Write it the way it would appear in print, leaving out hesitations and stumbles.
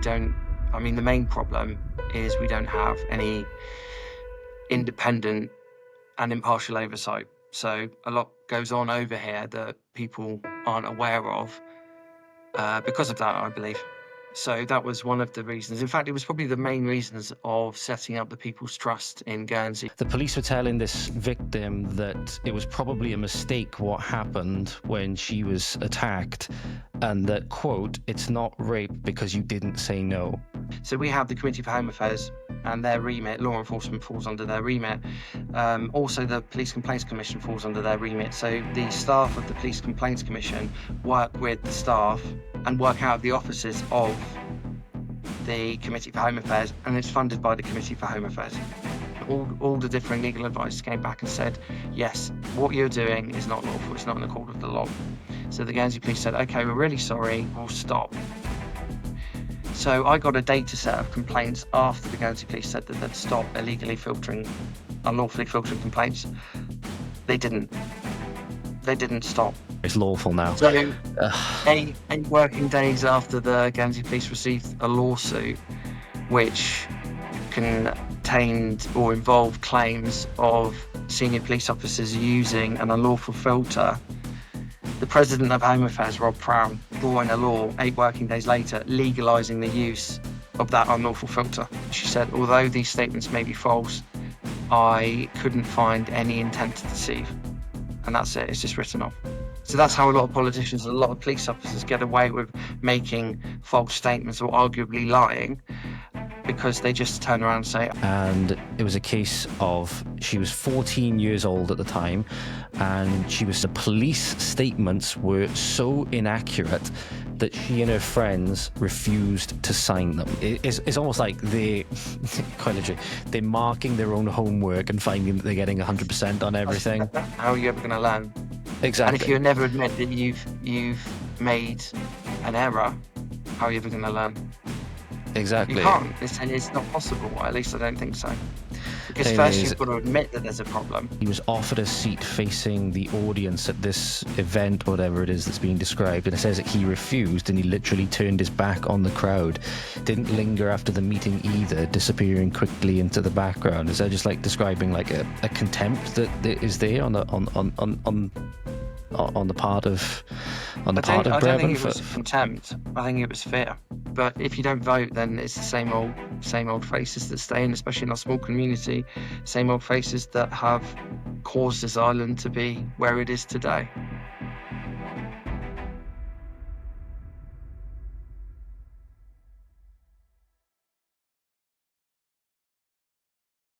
the main problem is we don't have any independent and impartial oversight. So a lot goes on over here that people aren't aware of because of that, I believe. So that was one of the reasons. In fact, it was probably the main reasons of setting up the People's Trust in Guernsey. The police were telling this victim that it was probably a mistake what happened when she was attacked, and that, quote, "it's not rape because you didn't say no." So we have the Committee for Home Affairs, and their remit, law enforcement falls under their remit. Also, the Police Complaints Commission falls under their remit. So the staff of the Police Complaints Commission work with the staff and work out of the offices of the Committee for Home Affairs, and it's funded by the Committee for Home Affairs. All the different legal advice came back and said, yes, what you're doing is not lawful, it's not in accord with the law. So the Guernsey police said, okay, we're really sorry, we'll stop. So I got a data set of complaints after the Guernsey police said that they'd stop unlawfully filtering complaints. They didn't stop. It's lawful now. So 8 working days after the Guernsey police received a lawsuit which contained or involved claims of senior police officers using an unlawful filter, the President of Home Affairs, Rob Curgenven, brought in a law 8 working days later legalising the use of that unlawful filter. She said, although these statements may be false, I couldn't find any intent to deceive. And that's it, it's just written off. So that's how a lot of politicians and a lot of police officers get away with making false statements or arguably lying, because they just turn around and say. And it was a case of, she was 14 years old at the time, and the police statements were so inaccurate that she and her friends refused to sign them. It's almost like they're marking their own homework and finding that they're getting 100% on everything. How are you ever going to learn? Exactly. And if you never admit that you've made an error, how are you ever going to learn? Exactly. You can't. It's not possible. At least I don't think so. Because first you've got to admit that there's a problem. He was offered a seat facing the audience at this event, whatever it is that's being described, and it says that he refused, and he literally turned his back on the crowd. Didn't linger after the meeting either, disappearing quickly into the background. Is that just like describing like a contempt that is there on the part of Brabham? I don't think it was contempt. I think it was fear. But if you don't vote, then it's the same old faces that stay in, especially in our small community, same old faces that have caused this island to be where it is today.